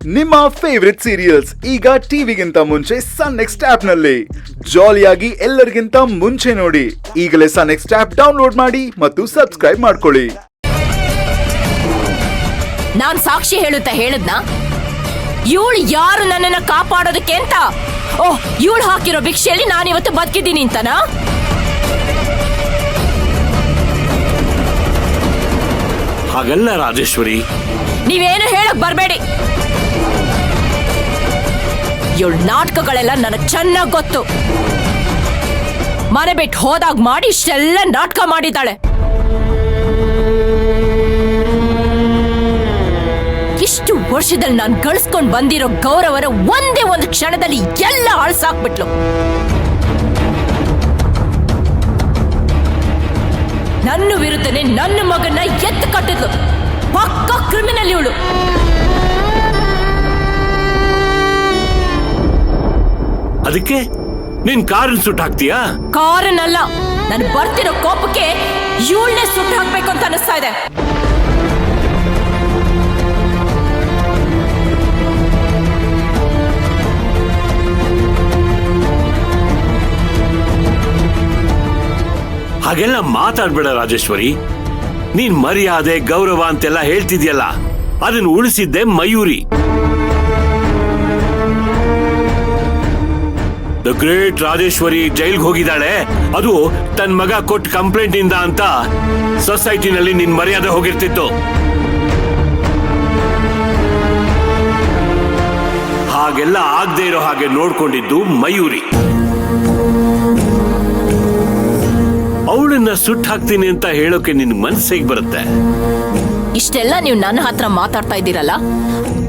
ನಿಮ್ಮ favourite serials ಈಗ ಟಿವಿಗಿಂತ ಮುಂಚೆ ಸನ್ ನೆಕ್ಸ್ಟ್ ಆಪ್ ನಲ್ಲಿ ಜಾಲಿಯಾಗಿ ಎಲ್ಲರಿಗಿಂತ ಮುಂಚೆ ನೋಡಿ. ಈಗಲೇ ಸನ್ ನೆಕ್ಸ್ಟ್ ಆಪ್ ಡೌನ್ಲೋಡ್ ಮಾಡಿ ಮತ್ತು ಸಬ್ಸ್ಕ್ರೈಬ್ ಮಾಡ್ಕೊಳ್ಳಿ. ನಾನ್ ಸಾಕ್ಷಿ ಹೇಳದ್ನಾ ಇವಳು ಯಾರು ನನ್ನನ್ನ ಕಾಪಾಡೋದಕ್ಕೆ ಅಂತ? ಓಹ್, ಇವಳು ಹಾಕಿರೋ ಭಿಕ್ಷೆಯಲ್ಲಿ ನಾನಿವತ್ತು ಬದುಕಿದ್ದೀನಿ ಅಂತನಾ? ಹಾಗಲ್ಲ ರಾಜೇಶ್ವರಿ, ನೀವೇನು ಹೇಳಕ್ ಬರ್ಬೇಡಿ. ಇವಳ ನಾಟಕಗಳೆಲ್ಲ ನನಗ್ ಚೆನ್ನಾಗ್ ಗೊತ್ತು. ಮನೆ ಬಿಟ್ಟು ಹೋದಾಗ ಮಾಡಿ ಇಷ್ಟೆಲ್ಲ ನಾಟಕ ಮಾಡಿದ್ದಾಳೆ. ಇಷ್ಟು ವರ್ಷದಲ್ಲಿ ನಾನು ಗಳಿಸ್ಕೊಂಡ್ ಬಂದಿರೋ ಗೌರವನ ಒಂದೇ ಒಂದು ಕ್ಷಣದಲ್ಲಿ ಎಲ್ಲ ಅಳ್ಸಾಕ್ಬಿಟ್ಲು. ನನ್ನ ವಿರುದ್ಧನೇ ನನ್ನ ಮಗನ್ನ ಎತ್ತು ಕಟ್ಟಿದ್ಲು. ಪಕ್ಕ ಕ್ರಿಮಿನಲ್ ಇವಳು. ಅದಕ್ಕೆ ನೀನ್ ಕಾರನ್ನ ಸುಟ್ಟು ಹಾಕ್ತೀಯಾ? ಕಾರನ್ನಲ್ಲ, ನಾನು ಬರ್ತಿರೋ ಕೋಪಕ್ಕೆ ಇವಳನ್ನೇ ಸುಟ್ಟು ಹಾಕ್ಬೇಕು ಅಂತ ಅನಿಸ್ತಾ ಇದೆ. ಹಾಗೆಲ್ಲ ಮಾತಾಡ್ಬೇಡ ರಾಜೇಶ್ವರಿ. ನೀನ್ ಮರ್ಯಾದೆ ಗೌರವ ಅಂತೆಲ್ಲ ಹೇಳ್ತಿದ್ಯಲ್ಲ, ಅದನ್ನ ಉಳಿಸಿದ್ದೆ ಮಯೂರಿ. ದ ಗ್ರೇಟ್ ರಾಜೇಶ್ವರಿ ಜೈಲ್ಗೆ ಹೋಗಿದ್ದಾಳೆ, ಅದು ತನ್ನ ಮಗ ಕೊಟ್ಟ ಕಂಪ್ಲೇಂಟ್ ಇಂದ ಅಂತ ಸೊಸೈಟಿನಲ್ಲಿ ನಿನ್ ಮರ್ಯಾದೆ ಹೋಗಿರ್ತಿತ್ತು. ಹಾಗೆಲ್ಲ ಆಗದೆ ಇರೋ ಹಾಗೆ ನೋಡ್ಕೊಂಡಿದ್ದು ಮಯೂರಿ. ಅವಳನ್ನ ಸುಟ್ಟು ಹಾಕ್ತೀನಿ ಅಂತ ಹೇಳೋಕೆ ನಿನ್ ಮನಸ್ಸಿಗೆ ಬರುತ್ತೆ. ಇಷ್ಟೆಲ್ಲ ನೀವು ನನ್ನ ಹತ್ರ ಮಾತಾಡ್ತಾ ಇದ್ದೀರಲ್ಲ,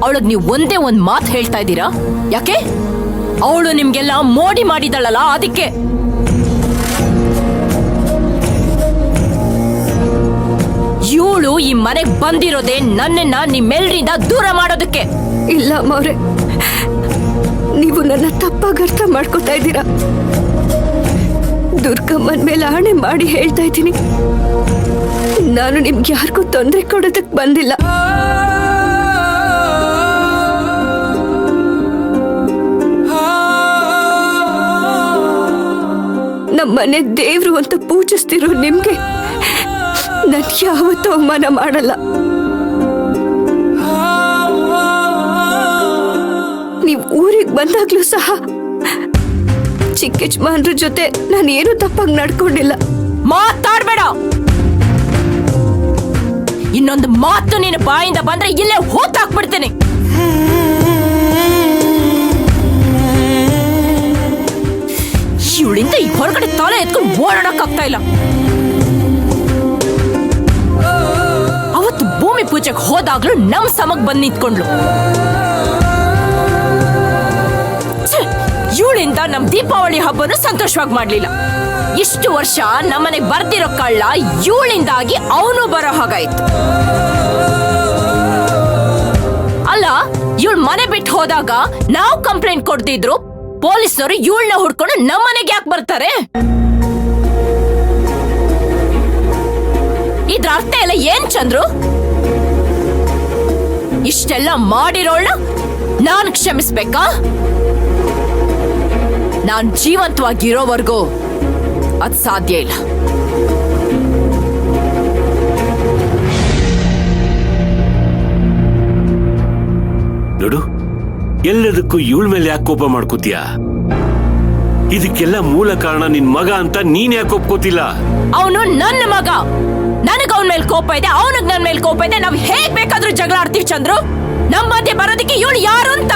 ಅವಳಿಗೆ ನೀವು ಒಂದೇ ಒಂದ್ ಮಾತು ಹೇಳ್ತಾ ಇದ್ದೀರಾ? ಯಾಕೆ? ಅವಳು ನಿಮ್ಗೆಲ್ಲ ಮೋಡಿ ಮಾಡಿದಳಲ್ಲ, ಅದಕ್ಕೆ. ಇವಳು ಈ ಮನೆಗೆ ಬಂದಿರೋದೇ ನನ್ನನ್ನ ನಿಮ್ಮೆಲ್ಲರಿಂದ ದೂರ ಮಾಡೋದಕ್ಕೆ. ಇಲ್ಲ ಮೌರೆ, ನೀವು ನನ್ನ ತಪ್ಪಾಗಿ ಅರ್ಥ ಮಾಡ್ಕೊತಾ ಇದ್ದೀರಾ. ದುರ್ಗಮ್ಮನ ಮೇಲೆ ಆಣೆ ಮಾಡಿ ಹೇಳ್ತಾ ಇದ್ದೀನಿ, ನಾನು ನಿಮ್ಗೆ ಯಾರಿಗೂ ತೊಂದರೆ ಕೊಡೋದಕ್ಕೆ ಬಂದಿಲ್ಲ. ನಮ್ಮನೆ ದೇವ್ರು ಅಂತ ಪೂಜಿಸ್ತಿರೋ ನಿಮ್ಗೆ ನಾನು ಯಾವತ್ತೂ ಅವಮಾನ ಮಾಡಲ್ಲ. ನೀವು ಊರಿಗೆ ಬಂದಾಗ್ಲೂ ಸಹ ಚಿಕ್ಕ ಯಜಮಾನ್ರ ಜೊತೆ ನಾನು ಏನು ತಪ್ಪಾಗಿ ನಡ್ಕೊಂಡಿಲ್ಲ. ಮಾತಾಡ್ಬೇಡ. ಇನ್ನೊಂದು ಮಾತು ನಿನ್ನ ಬಾಯಿಂದ ಬಂದ್ರೆ ಇಲ್ಲೇ ಹೋತಾಕ್ಬಿಡ್ತೇನೆ. ಇವಳಿಂದ ಈ ಹೊರಗಡೆ ತಲೆ ಎತ್ಕೊಂಡು ಓಡಾಡಕ್ ಆಗ್ತಾ ಇಲ್ಲ. ಅವತ್ತು ಭೂಮಿ ಪೂಜೆಗೆ ಹೋದಾಗ್ಲೂ ನಮ್ ಸಮಕ್ ಬಂದ್ ನಿಂತ್ಕೊಂಡ್ಲು. ಇವಳಿಂದ ನಮ್ ದೀಪಾವಳಿ ಹಬ್ಬನು ಸಂತೋಷವಾಗಿ ಮಾಡ್ಲಿಲ್ಲ. ಇಷ್ಟು ವರ್ಷ ನಮ್ಮನೆಗೆ ಬರ್ದಿರೋ ಕಳ್ಳ ಇವಳಿಂದಾಗಿ ಅವನು ಬರೋ ಹಾಗಾಯ್ತು. ಅಲ್ಲ, ಇವಳು ಮನೆ ಬಿಟ್ಟು ಹೋದಾಗ ನಾವು ಕಂಪ್ಲೇಂಟ್ ಕೊಡ್ತಿದ್ರು, ಪೊಲೀಸರು ಇವಳನ್ನ ಹುಡ್ಕೊಂಡು ನಮ್ಮನೆಗೆ ಯಾಕೆ ಬರ್ತಾರೆ? ಇದ್ರ ಅರ್ಥ ಎಲ್ಲ ಏನ್ ಚಂದ್ರು? ಇಷ್ಟೆಲ್ಲ ಮಾಡಿರೋಳ್ನ ನಾನು ಕ್ಷಮಿಸ್ಬೇಕಾ? ನಾನ್ ಜೀವಂತವಾಗಿರೋವರೆಗೂ ಅದ್ ಸಾಧ್ಯ ಇಲ್ಲ. ನೋಡು, ಎಲ್ಲದಕ್ಕೂ ಇವಳ ಮೇಲೆ ಯಾಕೆ ಕೋಪ ಮಾಡ್ಕೋತೀಯ? ಇದಕ್ಕೆಲ್ಲ ಮೂಲ ಕಾರಣ ನಿನ್ ಮಗ ಅಂತ ನೀನ್ ಯಾಕೆ ಒಪ್ಕೋತಿಲ್ಲ? ಅವನು ನನ್ನ ಮಗ. ನನಗ್ ಅವನ ಮೇಲೆ ಕೋಪ ಇದೆ, ಅವನಿಗೆ ನನ್ನ ಮೇಲೆ ಕೋಪ ಇದೆ. ನಾವ್ ಹೇಗ್ ಬೇಕಾದ್ರೂ ಜಗಳ ಆಡ್ತೀವಿ ಚಂದ್ರು. ನಮ್ಮ ಮಧ್ಯೆ ಬರೋದಕ್ಕೆ ಇವಳು ಯಾರು ಅಂತ